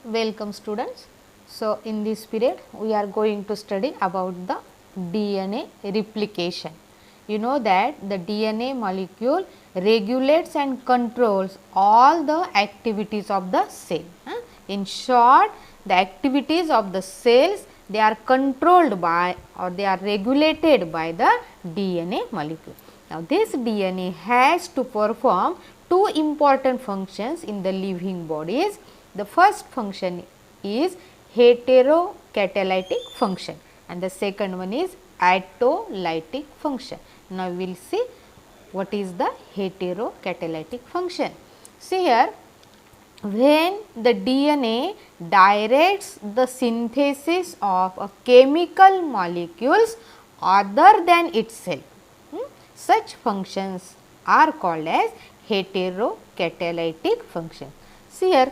Welcome students. So, in this period we are going to study about the DNA replication. You know that the DNA molecule regulates and controls all the activities of the cell. In short, the activities of the cells, they are controlled by or they are regulated by the DNA molecule. Now, this DNA has to perform two important functions in the living bodies. The first function is heterocatalytic function and the second one is autolytic function. Now, we will see what is the heterocatalytic function. See here, when the DNA directs the synthesis of a chemical molecules other than itself, such functions are called as heterocatalytic function. See here,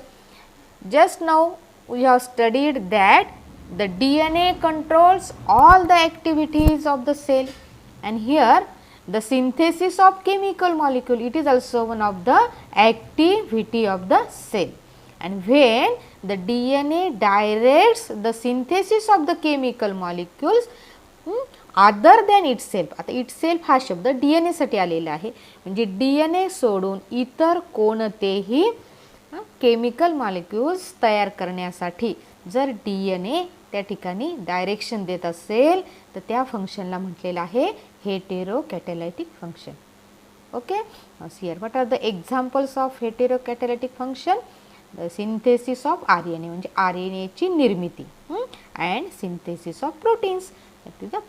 just now we have studied that the DNA controls all the activities of the cell, and here the synthesis of chemical molecule, it is also one of the activity of the cell. And when the DNA directs the synthesis of the chemical molecules other than itself, आता itself हा शब्द DNA साठी आलेला आहे, म्हणजे DNA सोडून इतर कोणतेही केमिकल मॉलिक्युल्स तयार करण्यासाठी जर DNA त्या ठिकाणी डायरेक्शन देत असेल तर त्या फंक्शनला म्हटलेलं आहे heterocatalytic function. Okay, here what are the examples of heterocatalytic function? The synthesis of RNA म्हणजे RNA ची निर्मिती अँड सिंथेसिस ऑफ प्रोटीन्स,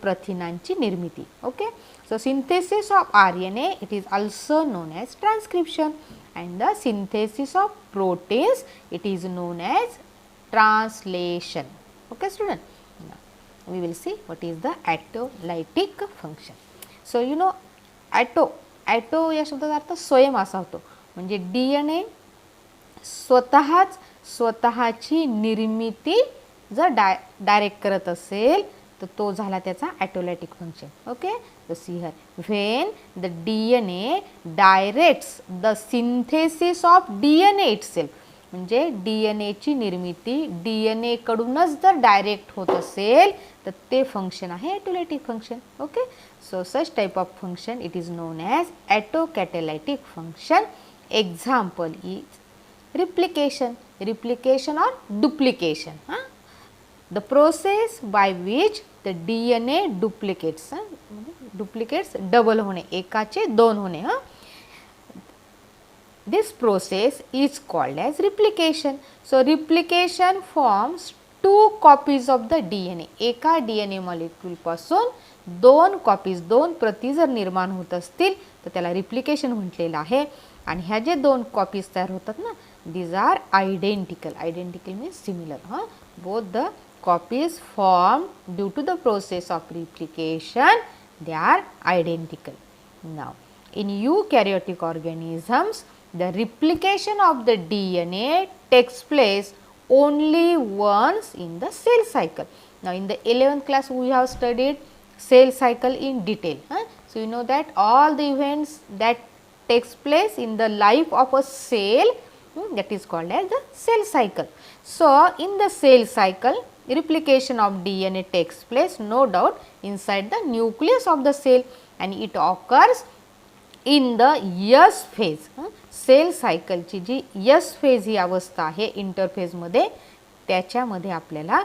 प्रथिनांची निर्मिती. Okay, so synthesis of RNA it is also known as transcription and the synthesis of proteins it is known as translation. Okay student, now we will see what is the autolytic function. So you know auto या शब्दाचा अर्थ स्वयं असा होतो, म्हणजे DNA स्वतःची निर्मिती जर direct करत असेल तर तो झाला त्याचा autolytic function. Okay, so see here, when the DNA directs the synthesis of DNA itself, म्हणजे DNA ची निर्मिती DNA कडूनच जर डायरेक्ट होत असेल तर ते फंक्शन आहे autolytic function. Okay, so such type of function it is known as autocatalytic function. Example is replication or duplication. The process by which the DNA duplicates, double होणे, एकाचे दोन होणे. This process is called as replication. So replication forms two copies of the DNA. एका DNA molecule पासून दोन copies, दोन प्रती जर निर्माण होत असतील तर त्याला रिप्लिकेशन म्हटलेलं आहे. आणि ह्या जे दोन कॉपीज तयार होतात ना, these are identical. Identical means similar. Both the copies formed due to the process of replication, they are identical. Now, in eukaryotic organisms, the replication of the DNA takes place only once in the cell cycle. Now, in the 11th class, we have studied cell cycle in detail. So, you know that all the events that takes place in the life of a cell, that is called as the cell cycle. So, in the cell cycle, replication of DNA takes place no doubt inside the nucleus of the cell and it occurs in the S phase. Cell सायकलची जी S phase ही अवस्था आहे interphase मध्ये, त्याच्यामध्ये आपल्याला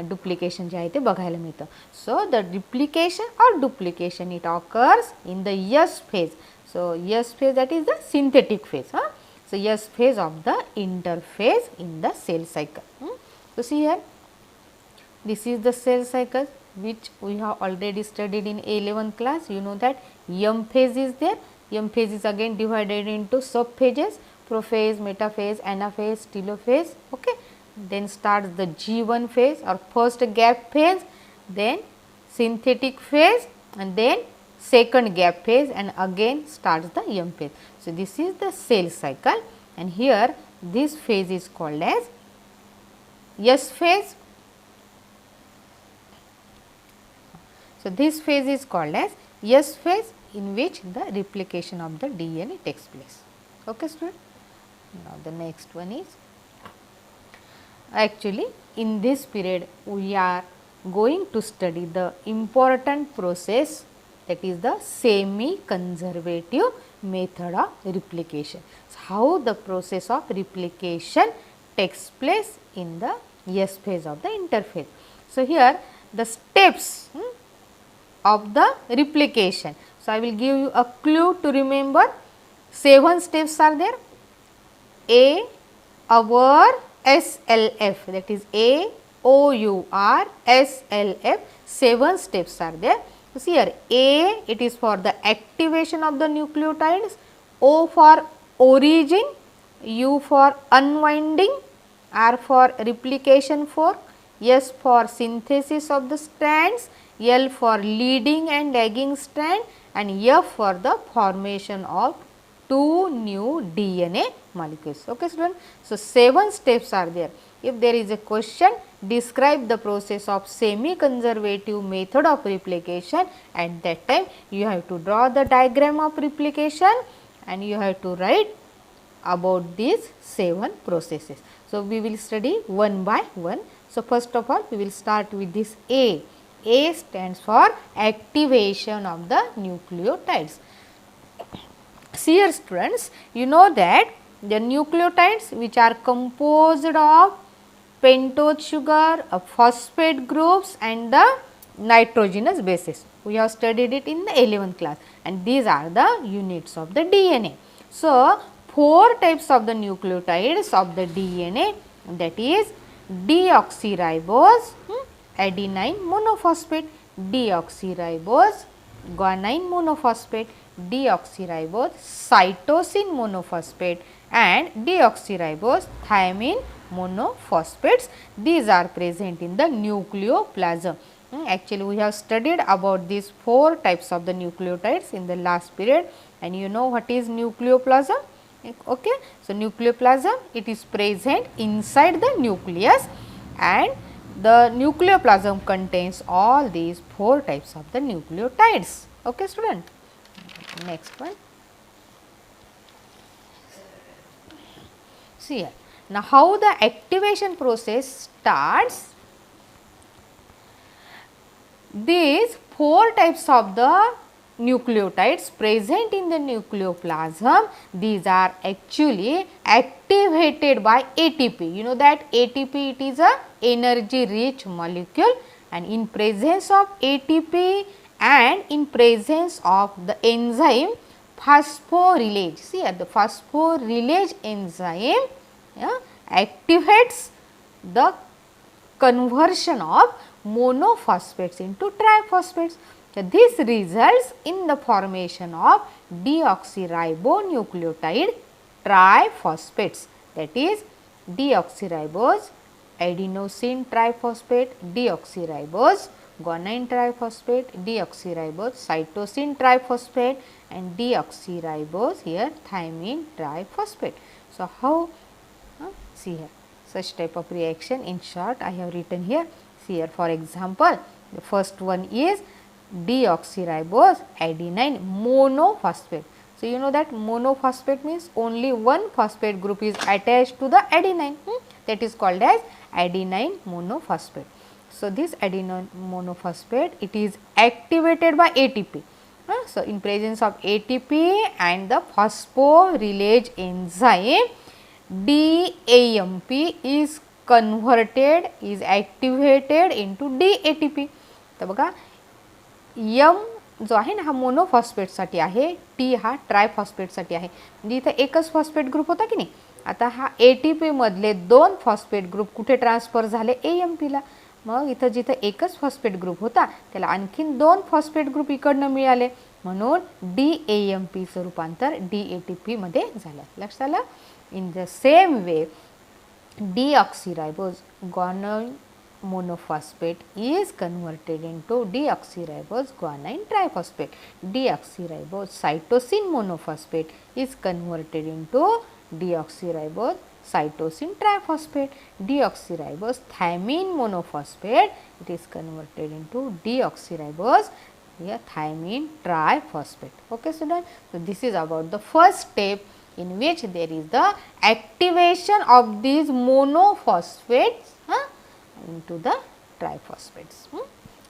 duplication जे आहे ते बघायला मिळतं. सो द रिप्लिकेशन और duplication it occurs in the S phase. So S phase that is the synthetic phase. So S phase of the interphase in the cell cycle. So see here, this is the cell cycle which we have already studied in 11th class. You know that M phase is there. M phase is again divided into sub phases: prophase, metaphase, anaphase, telophase. Okay, then starts the G1 phase or first gap phase, then synthetic phase, and then second gap phase, and again starts the M phase. So this is the cell cycle, and here this phase is called as S phase. So this phase is called as S phase, in which the replication of the DNA takes place. Okay student. Now the next one is Actually, in this period we are going to study the important process, that is the semi-conservative method of replication. So, how the process of replication takes place in the S phase of the interphase. So, here the steps of the replication. So, I will give you a clue to remember. 7 steps are there. A, our, SLF, that is A, O, U, R, SLF, 7 steps are there. So, here A, it is for the activation of the nucleotides, O for origin, U for unwinding, R for replication fork, S for synthesis of the strands, L for leading and lagging strand, and F for the formation of 2 new DNA molecules. Okay, student. So, 7 steps are there. If there is a question, describe the process of semi-conservative method of replication. At that time, you have to draw the diagram of replication and you have to write about these 7 processes. So, we will study one by one. So, first of all, we will start with this A. A stands for activation of the nucleotides. See here students, you know that the nucleotides which are composed of pentose sugar, phosphate groups and the nitrogenous bases. We have studied it in the 11th class and these are the units of the DNA. So, 4 types of the nucleotides of the DNA, that is deoxyribose, adenine monophosphate, deoxyribose, guanine monophosphate, deoxyribose, cytosine monophosphate and deoxyribose thiamine monophosphates. These are present in the nucleoplasm. Actually, we have studied about these 4 types of the nucleotides in the last period and you know what is nucleoplasm. Okay. So, nucleoplasm, it is present inside the nucleus and the nucleoplasm contains all these 4 types of the nucleotides. Okay, student. Next one. See here. Now, how the activation process starts? These 4 types of the nucleotides present in the nucleoplasm, these are actually activated by ATP. You know that ATP, it is a energy rich molecule and in presence of ATP and in presence of the enzyme phosphorylase. See here, the phosphorylase enzyme activates the conversion of monophosphates into triphosphates. So, this results in the formation of deoxyribonucleotide triphosphates, that is deoxyribose, adenosine triphosphate, deoxyribose, guanine triphosphate, deoxyribose, cytosine triphosphate and deoxyribose here thiamine triphosphate. So, how? See here, such type of reaction in short I have written here. See here, for example, the first one is deoxyribose adenine monophosphate. So, you know that monophosphate means only one phosphate group is attached to the adenine, that is called as adenine monophosphate. So, this adenine monophosphate, it is activated by ATP. So, in presence of ATP and the phosphorylase enzyme, DAMP is converted, is activated into DATP. तर बघा M जो आहे ना हा मोनोफॉस्फेटसाठी आहे, T हा ट्रायफॉस्फेटसाठी आहे. म्हणजे इथे एकच फॉस्फेट ग्रुप होता की नाही. आता हा ATP मधले 2 फॉस्फेट ग्रुप कुठे ट्रान्सफर झाले AMP ला. मग इथं जिथं एकच फॉस्फेट ग्रुप होता त्याला आणखीन 2 फॉस्फेट ग्रुप इकडनं मिळाले म्हणून DAMP चं रूपांतर DATP मध्ये झालं. लक्षात आलं. In the same way, deoxyribose guanine monophosphate is converted into deoxyribose guanine triphosphate. Deoxyribose cytosine monophosphate is converted into deoxyribose cytosine triphosphate. Deoxyribose thiamine monophosphate, it is converted into deoxyribose thiamine triphosphate. Okay, student. So, this is about the first step in which there is the activation of these monophosphates into the triphosphates.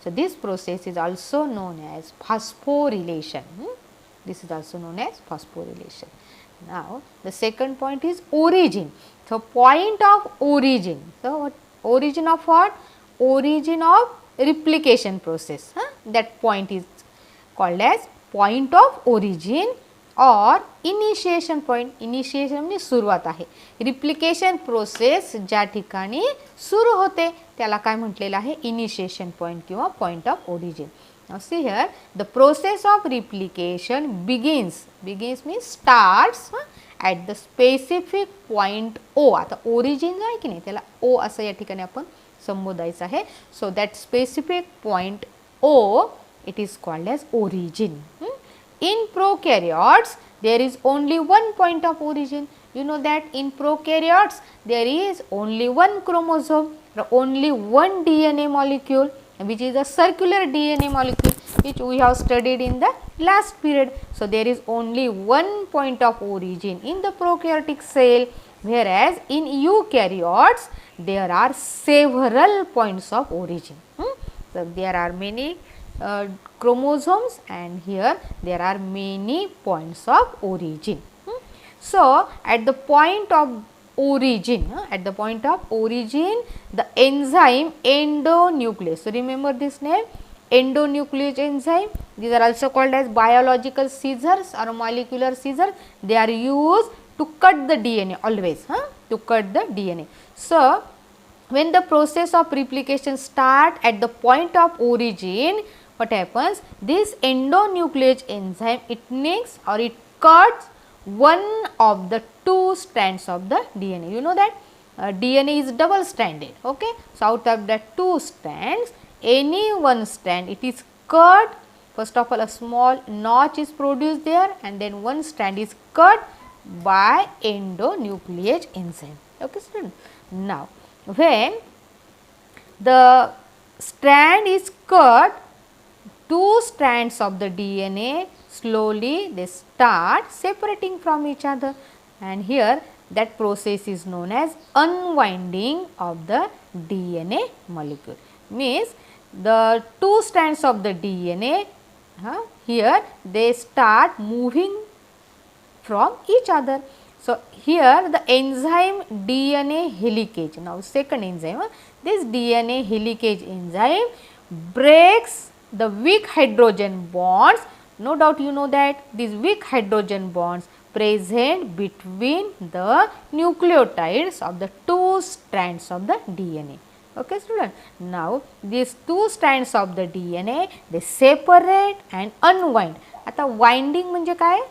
So, this process is also known as phosphorylation. This is also known as phosphorylation. Now, the second point is origin. So, point of origin. So, what origin of what? Origin of replication process. That point is called as point of origin or initiation point. Initiation म्हणजे सुरुवात आहे. Replication process ज्या ठिकाणी सुरू होते त्याला काय म्हटलेलं आहे? इनिशिएशन पॉइंट किंवा point of origin. Now see here, the process of replication begins means starts at the specific point O. आता origin आहे की नाही त्याला O असं या ठिकाणी आपण संबोधायचं आहे. So that specific point O, it is called as origin. In prokaryotes, there is only one point of origin. You know that in prokaryotes, there is only one chromosome, only one DNA molecule, which is a circular DNA molecule, which we have studied in the last period. So, there is only one point of origin in the prokaryotic cell, whereas in eukaryotes, there are several points of origin. So, there are many chromosomes and here there are many points of origin. So, at the point of origin, the enzyme endonuclease. So, remember this name, endonuclease enzyme. These are also called as biological scissors or molecular scissors. They are used to cut the DNA always, to cut the DNA. So, when the process of replication start at the point of origin, what happens? This endonuclease enzyme, it nicks or it cuts one of the two strands of the DNA. You know that DNA is double stranded. Okay. So, out of the two strands, any one strand, it is cut. First of all, a small notch is produced there and then one strand is cut by endonuclease enzyme. Okay, student. Now, when the strand is cut, two strands of the DNA slowly they start separating from each other, and here that process is known as unwinding of the DNA molecule. Means the two strands of the DNA here they start moving from each other. So, here the enzyme DNA helicase, now second enzyme, this DNA helicase enzyme breaks the weak hydrogen bonds. No doubt you know that these weak hydrogen bonds present between the nucleotides of the two strands of the DNA. Okay, student. Now, these two strands of the DNA they separate and unwind. आता winding म्हणजे काय?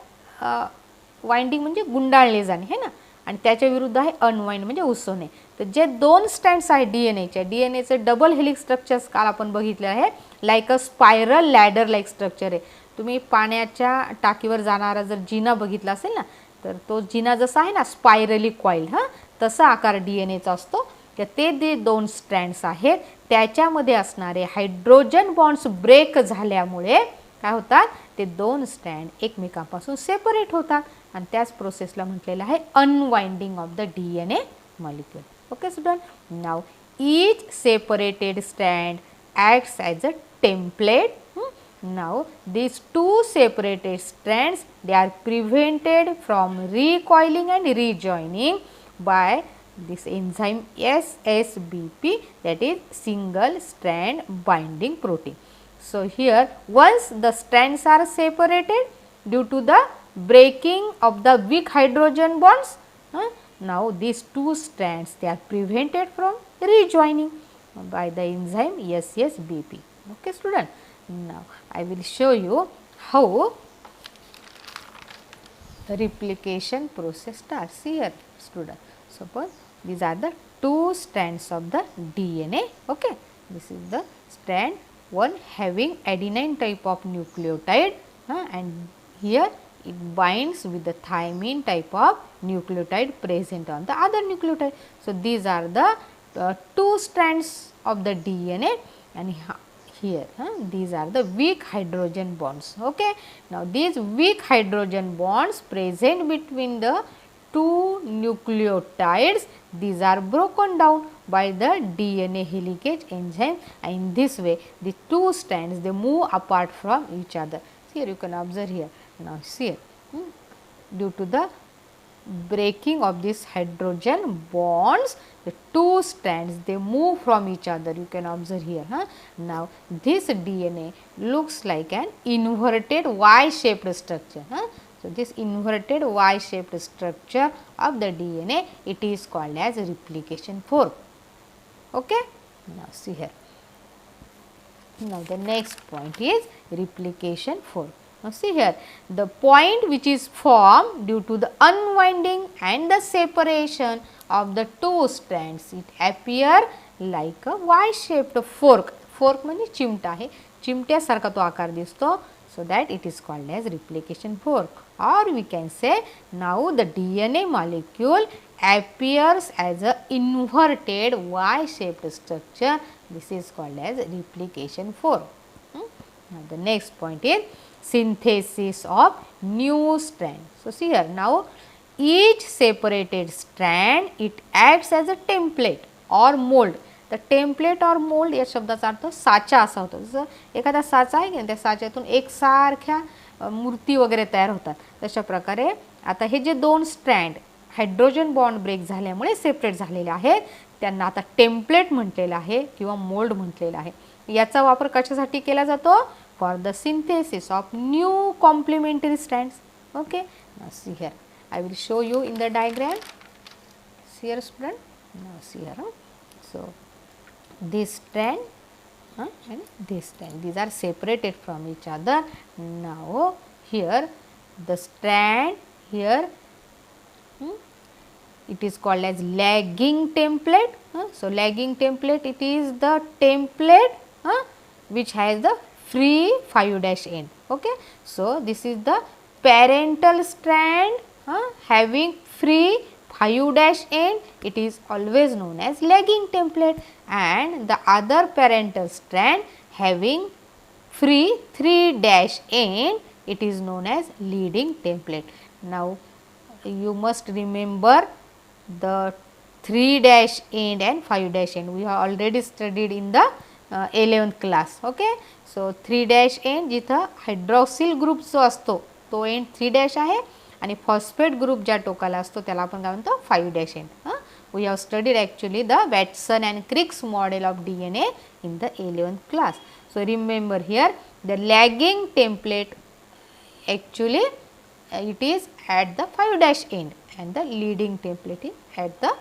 Winding म्हणजे गुंडाळले जाणे है ना, आणि त्याच्या विरुद्ध आहे अनवाइंड म्हणजे उसवणे. तर जे दोन स्ट्रँड्स आहेत डीएनएचे डबल हेलिक्स स्ट्रक्चर्स काल आपण बघितले आहे. Like a spiral ladder like structure आहे. तुम्ही पाण्याच्या टाकीवर जाणारा जर जिना बघितला असेल ना, तर तो जिना जसा आहे ना स्पायरली कॉइल तसा आकार डीएनएचा असतो. तर ते दोन स्ट्रँड्स आहेत त्याच्यामध्ये असणारे हायड्रोजन बॉन्ड्स ब्रेक झाल्यामुळे काय होतात, ते दोन स्ट्रँड एकमेकांपासून सेपरेट होतात आणि त्याच प्रोसेसला म्हटलेलं आहे unwinding of the DNA molecule. Okay student. Now each separated strand acts as a template. Now these two separated strands they are prevented from recoiling and rejoining by this enzyme SSBP, that is single strand binding protein. So here once the strands are separated due to the breaking of the weak hydrogen bonds, now these two strands they are prevented from rejoining by the enzyme SSBP. Okay student. Now I will show you how the replication process starts. See here student, suppose these are the two strands of the DNA. Okay, this is the strand one having adenine type of nucleotide and here it binds with the thymine type of nucleotide present on the other nucleotide. So these are the two strands of the DNA, and here. These are the weak hydrogen bonds. Okay. Now, these weak hydrogen bonds present between the two nucleotides, these are broken down by the DNA helicase enzyme, and in this way the two strands they move apart from each other. Here you can observe here. Now, see here, due to the breaking of this hydrogen bonds, the two strands they move from each other, you can observe here. Now, this DNA looks like an inverted Y shaped structure. So, this inverted Y shaped structure of the DNA, it is called as replication fork. Okay? Now, see here. Now, the next point is replication fork. Now, see here, the point which is formed due to the unwinding and the separation of the two strands, it appear like a Y shaped fork. Fork म्हणजे चिमटा आहे, चिमट्यासारखा तो आकार दिसतो. So, that it is called as replication fork, or we can say now the DNA molecule appears as a inverted Y shaped structure. This is called as replication fork. Now, the next point is synthesis of new strand. So, see here, now each separated strand it acts as a template or mold. The template or mold या शब्दाचा अर्थ साचा असा होतो. जसं एखादा साचा आहे की त्या साच्यातून एकसारख्या मूर्ती वगैरे तयार होतात. तशा प्रकारे आता हे जे दोन स्ट्रँड हायड्रोजन बॉन्ड ब्रेक झाल्यामुळे सेपरेट झालेले आहेत, त्यांना आता टेम्पलेट म्हटलेलं आहे किंवा मोल्ड म्हटलेलं आहे. याचा वापर कशासाठी केला जातो? For the synthesis of new complementary strands. Okay, now see here, I will show you in the diagram. See here, student. Now see here. So, this strand and this strand, these are separated from each other. Now, here the strand here, it is called as lagging template. So, lagging template, it is the template which has the free 5' end. Okay. So, this is the parental strand having free 5' end, it is always known as lagging template, and the other parental strand having free 3' end, it is known as leading template. Now, you must remember the 3' end and 5' end, we have already studied in the 11th class. Okay. So, 3' end जिथं hydroxyl group जो असतो तो and 3' आहे आणि phosphate group ज्या टोकाला असतो त्याला आपण काय म्हणतो 5' end. We have studied actually the Watson and Crick's model of DNA in the 11th class. So, remember here the lagging template actually it is at the 5' end and the leading template is at the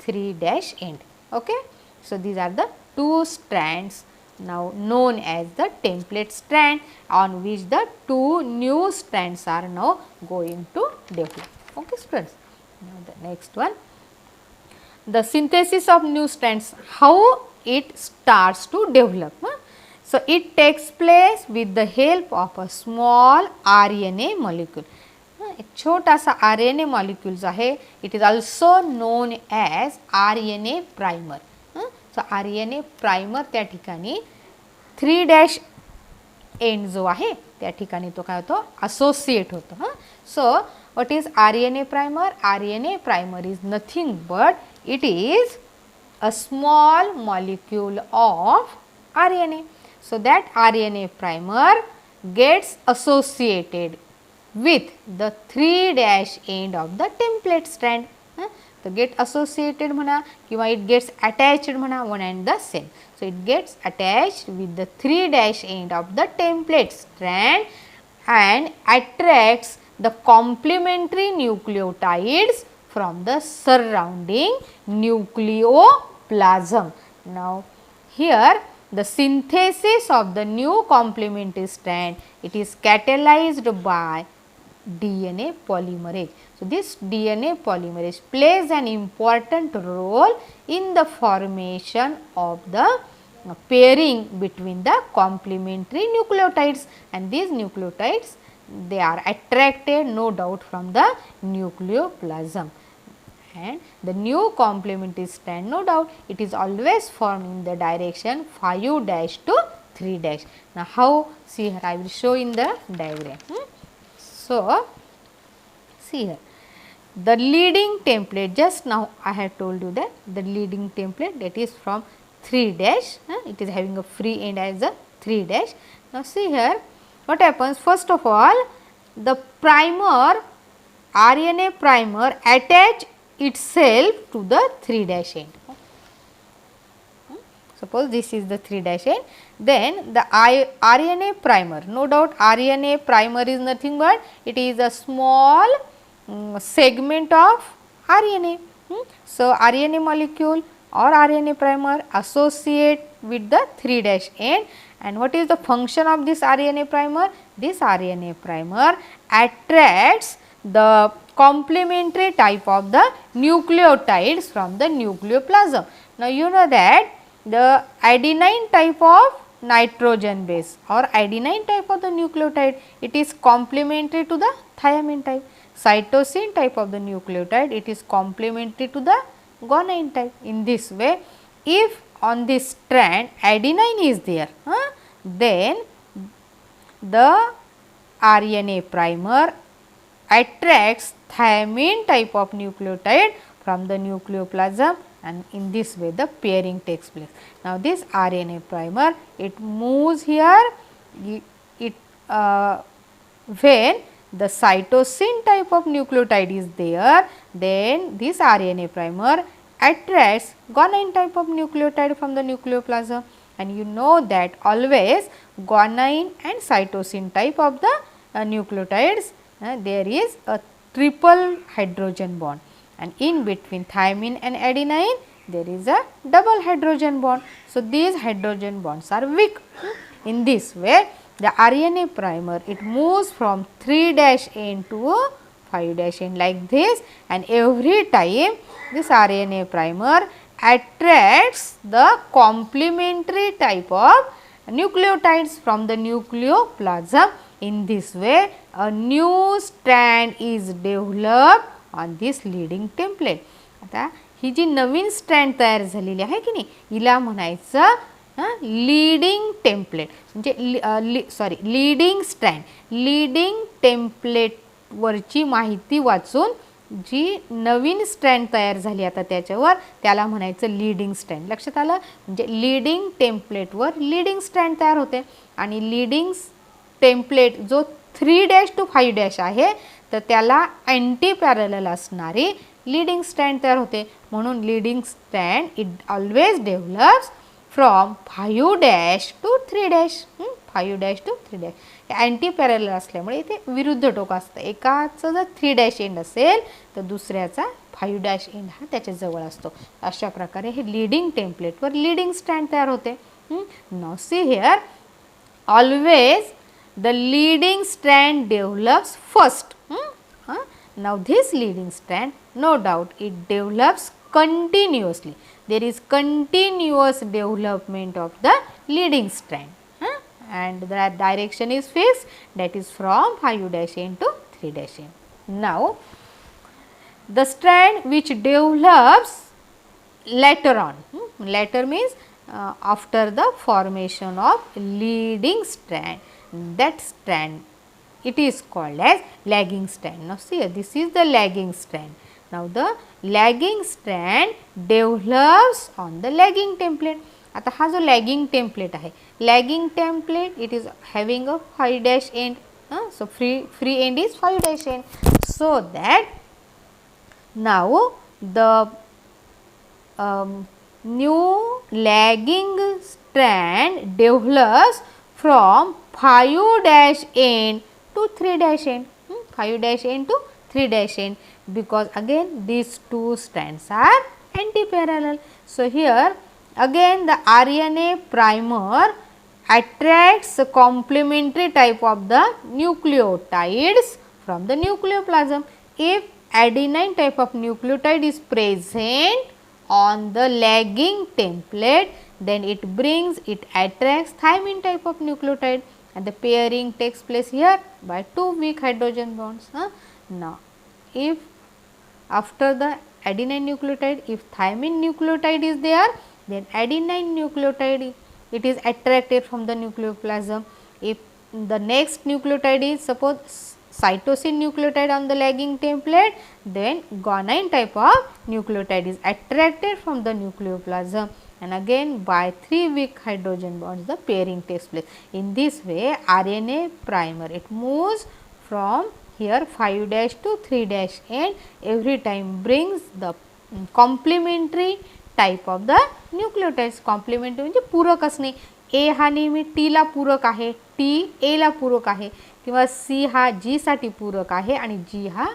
3' end. Okay. So, these are the two strands now known as the template strand on which the two new strands are now going to develop. Okay, students. Now, the next one, the synthesis of new strands, how it starts to develop. So, it takes place with the help of a small RNA molecule. एक छोटा सा RNA molecule जो आहे, it is also known as RNA primer. So, RNA primer त्या ठिकाणी 3' end जो आहे त्या ठिकाणी तो काय होतो associate होतो. So, what is RNA primer? RNA primer is nothing but it is a small molecule of RNA. So, that RNA primer gets associated with the 3' end of the template strand. So, get associated म्हणा किंवा it gets attached म्हणा one and the same. So, it gets attached with the 3' end of the template strand and attracts the complementary nucleotides from the surrounding nucleoplasm. Now, here the synthesis of the new complementary strand, it is catalyzed by DNA polymerase. So, this DNA polymerase plays an important role in the formation of the pairing between the complementary nucleotides, and these nucleotides they are attracted no doubt from the nucleoplasm, and the new complementary strand no doubt it is always formed in the direction 5' to 3 dash. Now how? See here, I will show in the diagram. So see here, the leading template, just now I have told you that the leading template, that is from 3 dash, it is having a free end as a 3 dash. Now see here, what happens? First of all, the primer, RNA primer attach itself to the 3 dash end. Suppose this is the 3 dash end, then the RNA primer, no doubt RNA primer is nothing but it is a small segment of RNA. So RNA molecule or RNA primer associate with the 3 dash end, and what is the function of this RNA primer? This RNA primer attracts the complementary type of the nucleotides from the nucleoplasm. Now you know that the adenine type of nitrogen base or adenine type of the nucleotide, it is complementary to the thymine type. Cytosine type of the nucleotide, it is complementary to the guanine type. In this way, if on this strand adenine is there, then the RNA primer attracts thymine type of nucleotide from the nucleoplasm, and in this way the pairing takes place. Now this RNA primer, it moves here, when the cytosine type of nucleotide is there, then this RNA primer attracts guanine type of nucleotide from the nucleoplasm, and you know that always guanine and cytosine type of the nucleotides, there is a triple hydrogen bond, and in between thymine and adenine there is a double hydrogen bond. So these hydrogen bonds are weak. In this way, the RNA primer, it moves from 3 dash end to 5 dash end like this, and every time this RNA primer attracts the complementary type of nucleotides from the nucleoplasm. In this way, a new strand is developed on this leading template. आता ही जी नवीन strand तयार झालेली आहे की नाही, हिला म्हणायचं leading template, म्हणजे sorry leading strand. Leading template वरची माहिती वाचून जी नवीन स्ट्रँड तयार झाली आता त्याच्यावर, त्याला म्हणायचं लीडिंग स्ट्रँड. लक्षात आलं? म्हणजे लीडिंग टेम्पलेटवर लीडिंग स्ट्रँड तयार होते, आणि लीडिंग टेम्पलेट जो 3 डॅश टू 5 डॅश आहे तर त्याला अँटी पॅरलल असणारी लीडिंग स्ट्रँड तयार होते. म्हणून leading strand it always develops from 5 dash to 3 dash. 5 dash to 3 dash anti parallel असल्यामुळे इथे विरुद्ध टोक असतं. एकाचं जर 3 डॅश एंड असेल तर दुसऱ्याचा 5 डॅश एंड हा त्याच्या जवळ असतो. अशा प्रकारे हे लीडिंग टेम्पलेटवर लीडिंग स्ट्रँड तयार होते. Now see here, always the leading strand develops first. Now this leading strand, no doubt it develops continuously. There is continuous development of the leading strand, and the direction is fixed, that is from 5 dash end to 3 dash end. Now the strand which develops later on, later means after the formation of leading strand, that strand it is called as lagging strand. Now see, this is the lagging strand. Now the lagging strand develops on the lagging template. आता हा जो lagging template आहे, lagging template it is having a 5 dash end. So free end is 5 dash end. So that now the new lagging strand develops from 5 dash end to 3 dash end. 5 dash end to 3 dash end, because again these two strands are anti-parallel. So here again the RNA primer attracts a complementary type of the nucleotides from the nucleoplasm. If adenine type of nucleotide is present on the lagging template, then it attracts thymine type of nucleotide, and the pairing takes place here by 2 weak hydrogen bonds. Now if after the adenine nucleotide, if thymine nucleotide is there, then adenine nucleotide it is attracted from the nucleoplasm. If the next nucleotide is suppose cytosine nucleotide on the lagging template, then guanine type of nucleotide is attracted from the nucleoplasm, and again by 3 weak hydrogen bonds the pairing takes place. In this way RNA primer, it moves from here 5' to 3' and every time brings the complementary type of the nucleotides. Complementary म्हणजे पूरक असणे. ए हा नेहमी T ला पूरक आहे, T A ला पूरक आहे, किंवा सी हा जी साठी पूरक आहे आणि जी हा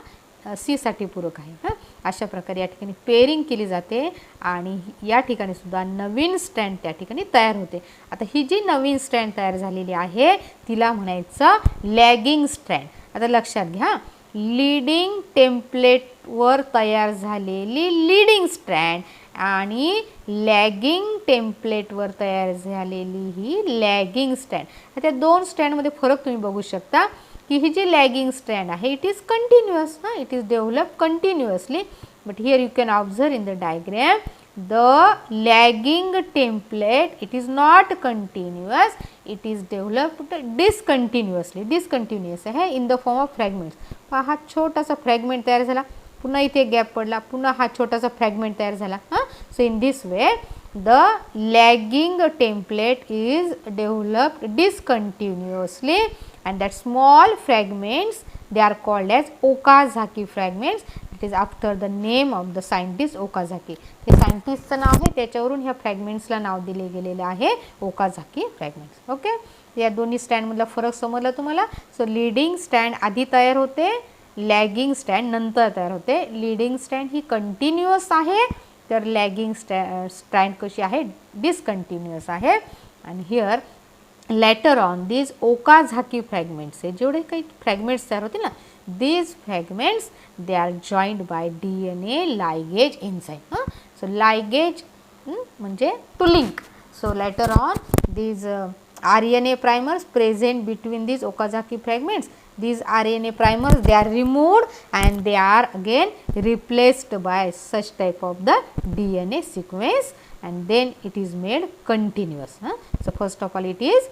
सी साठी पूरक आहे. अशा प्रकारे या ठिकाणी पेअरिंग केली जाते आणि या ठिकाणी सुद्धा नवीन स्ट्रँड त्या ठिकाणी तयार होते. आता ही जी नवीन स्ट्रँड तयार झालेली आहे तिला म्हणायचं लॅगिंग स्ट्रँड. आता लक्षात घ्या, लीडिंग टेम्पलेटवर तयार झालेली लीडिंग स्ट्रँड आणि लॅगिंग टेम्पलेटवर तयार झालेली ही लॅगिंग स्ट्रँड. आता दोन स्ट्रँडमध्ये फरक तुम्ही बघू शकता की ही जी लॅगिंग स्ट्रँड आहे it is continuous, it is develop continuously, but here you can observe in the diagram the lagging template, it is not continuous, it is developed discontinuously. Discontinuous आहे in the form of fragments. पहा हा छोटासा fragment तयार झाला, पुन्हा इथे gap पडला, पुन्हा हा छोटासा फ्रॅगमेंट तयार झाला. So in this way the lagging template is developed discontinuously, and that small fragments they are called as Okazaki fragments. It is after the name of the scientist Okazaki. हे सायंटिस्टचं नाव आहे, त्याच्यावरून ह्या फ्रॅगमेंट्सला नाव दिले गेलेले आहे ओकाझाकी फ्रॅगमेंट्स. ओके, या दोन्ही स्टँडमधला फरक समजला तुम्हाला. सो लीडिंग स्टँड आधी तयार होते, लॅगिंग स्टँड नंतर तयार होते. लीडिंग स्टँड ही कंटिन्युअस आहे, तर लॅगिंग स्टँड कशी आहे, डिसकंटिन्युअस आहे. आणि here later on these Okazaki fragments, हे जेवढे काही फ्रॅगमेंट्स तयार होते ना, these fragments they are joined by DNA ligase enzyme. So ligase म्हणजे to link. So later on these RNA primers present between these Okazaki fragments, these RNA primers they are removed and they are again replaced by such type of the DNA sequence, and then it is made continuous. So first of all it is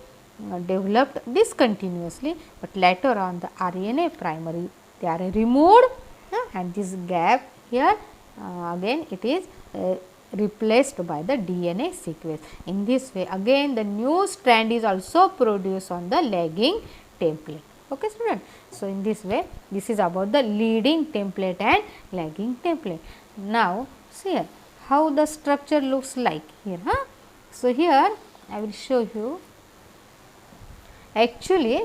developed discontinuously, but later on the RNA primer they are removed, and this gap here again it is replaced by the DNA sequence. In this way again the new strand is also produced on the lagging template. Okay student, so in this way this is about the leading template and lagging template. Now see here how the structure looks like here. So here I will show you. Actually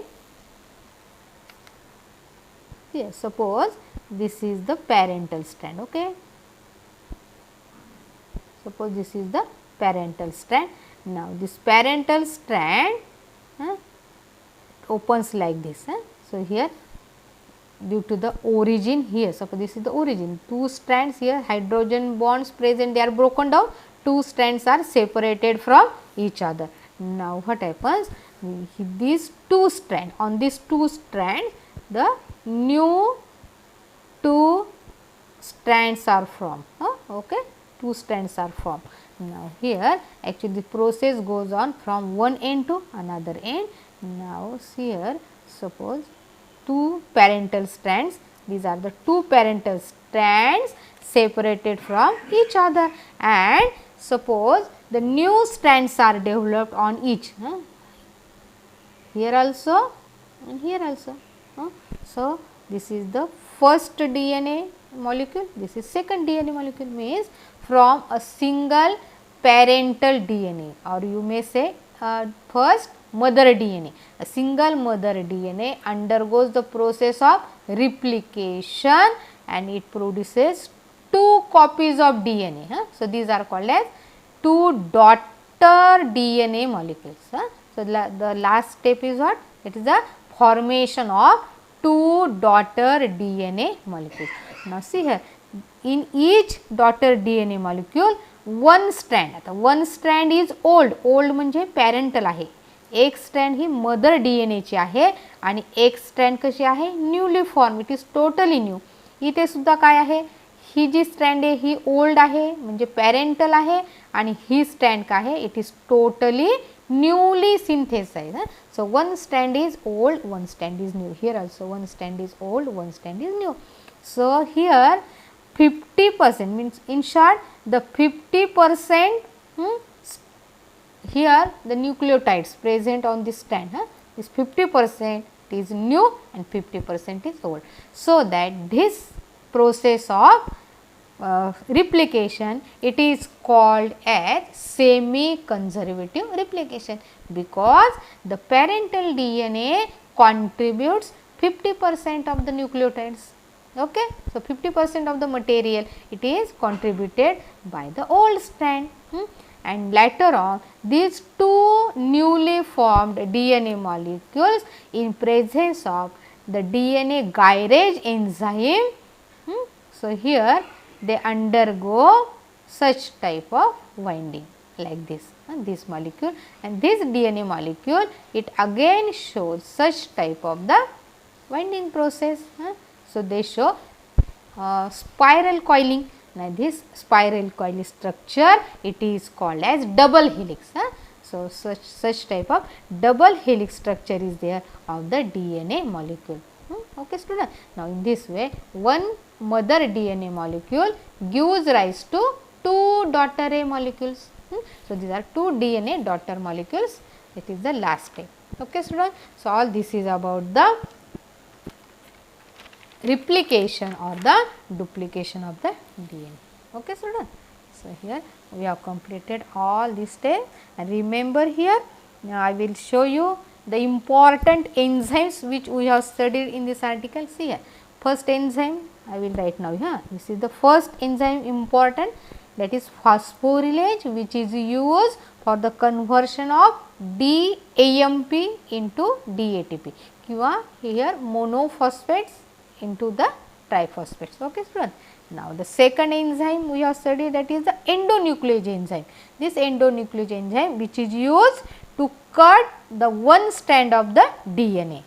here suppose this is the parental strand. Okay, suppose this is the parental strand. Now this parental strand opens like this. So here due to the origin here, suppose this is the origin, two strands here, hydrogen bonds present, they are broken down, two strands are separated from each other. Now what happens, these two strands, on these two strands the new two strands are formed. Okay, two strands are formed. Now here actually the process goes on from one end to another end. Now here suppose two parental strands, these are the two parental strands separated from each other, and suppose the new strands are developed on each, here also and here also. So this is the first DNA molecule, this is second DNA molecule, means from a single parental DNA, or you may say first mother DNA. A single mother DNA undergoes the process of replication and it produces two copies of DNA. So these are called as two daughter DNA molecules. So the last step is what? It is the formation of two daughter DNA molecules. Now see here, in each daughter DNA molecule one strand, आता one strand is old, old म्हणजे parental आहे, एक strand ही mother DNA ची आहे आणि एक strand कशी आहे, newly form, it is totally new. इथे सुद्धा काय आहे, ही जी स्ट्रँड आहे ही ओल्ड आहे म्हणजे पॅरेंटल आहे आणि ही स्ट्रँड काय आहे, it is totally newly synthesized. So one strand is old, one strand is new. Here also one strand is old, one strand is new. So here 50% means, in short, the 50% here the nucleotides present on this strand is 50% is new and 50% is old. So that this process of replication, it is called as semi-conservative replication, because the parental DNA contributes 50% of the nucleotides. Okay, so 50% of the material it is contributed by the old strand, and later on these two newly formed DNA molecules in presence of the DNA gyrase enzyme, so here they undergo such type of winding like this molecule, and this DNA molecule it again shows such type of the winding process. So they show spiral coiling. Now this spiral coil structure it is called as double helix. So such type of double helix structure is there of the DNA molecule. Okay student. Now in this way one mother DNA molecule gives rise to two daughter A molecules. So these are two DNA daughter molecules. It is the last step. Okay student. So all this is about the replication or the duplication of the DNA. Okay student. So here we have completed all these steps, and remember here I will show you the important enzymes which we have studied in this article. See here, first enzyme I will write now here. This is the first enzyme important, that is phosphorylase, which is used for the conversion of DAMP into DATP, here monophosphates into the triphosphates. Okay student. Now the second enzyme we have studied, that is the endonuclease enzyme. This endonuclease enzyme which is used to cut the one strand of the DNA.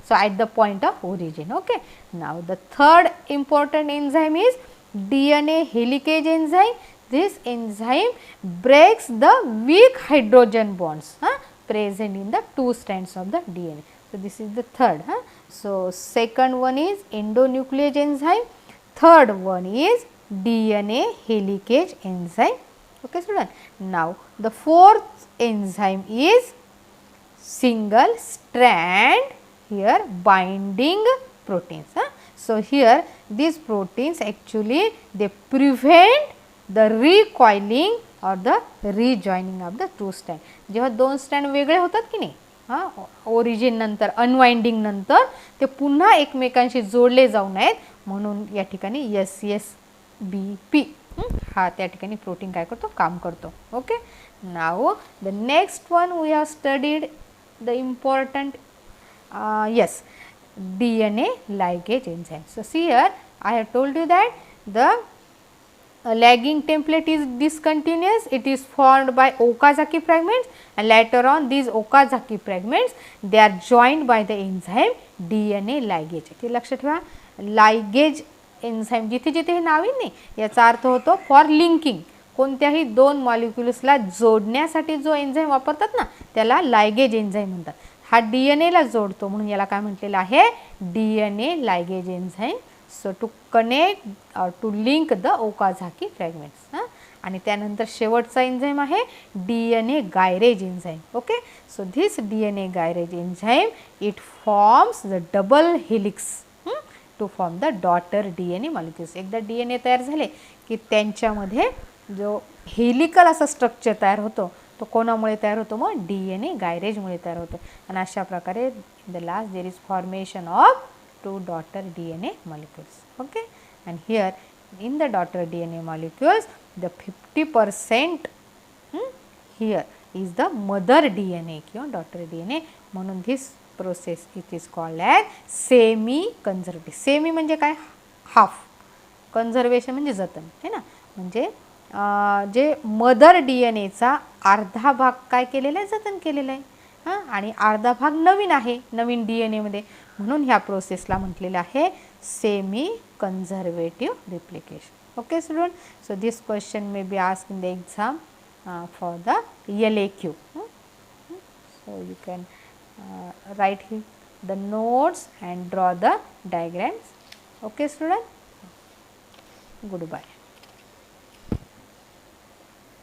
So at the point of origin. Okay. Now the third important enzyme is DNA helicase enzyme. This enzyme breaks the weak hydrogen bonds present in the two strands of the DNA. So this is the third. So second one is endonuclease enzyme, third one is DNA helicase enzyme. Okay student. Now the fourth enzyme is single strand here binding proteins. So here these proteins actually they prevent the recoiling or the rejoining of the two strand. जेव्हा दोन strand वेगळे होतात की नाही, origin नंतर unwinding नंतर ते पुन्हा एकमेकांशी जोडले जाऊ नयेत म्हणून या ठिकाणी SSBP हा त्या ठिकाणी प्रोटीन काय करतो, काम करतो. Okay. Now the next one we have studied the important DNA ligase enzyme. So see here I have told you that the lagging template is discontinuous. It is formed by Okazaki fragments, and later on these Okazaki fragments they are joined by the enzyme DNA ligase. ते लक्षात ठेवा, ligase enzyme जिथे जिथे हे नाव आहे नाही याचा अर्थ होतो for linking. कोणत्याही दोन मॉलिक्युल्सला जोडण्यासाठी जो एन्झाईम वापरतात ना त्याला लायगेज एन्झाईम म्हणतात. हा DNA ला जोडतो म्हणून याला काय म्हटलेलं आहे, DNA ligase enzyme. So to connect or to link the Okazaki fragments. आणि त्यानंतर शेवटचा एन्झाईम आहे DNA gyrase enzyme. Okay. So this DNA gyrase enzyme it forms the double helix to form the daughter DNA molecules. एकदा DNA तयार झाले की त्यांच्यामध्ये जो हेलिकल असा स्ट्रक्चर तयार होतो तो कोणामुळे तयार होतो, मग DNA गायरेजमुळे तयार होतो. आणि अशा प्रकारे in the last there is formation of two daughter DNA molecules. Okay. And here in the daughter DNA molecules the 50% here is the mother DNA किंवा daughter DNA. म्हणून this process it is called as semi conservative. semi म्हणजे काय, half. conservation म्हणजे जतन है ना. म्हणजे जे mother DNA चा अर्धा भाग काय केलेला आहे, जतन केलेला आहे. आणि अर्धा भाग नवीन आहे नवीन DNA मध्ये, म्हणून ह्या प्रोसेसला म्हटलेलं आहे semi conservative replication. Okay student. So this question may be asked in the exam for the LAQ. So you can write here the notes and draw the diagrams. Okay student, goodbye.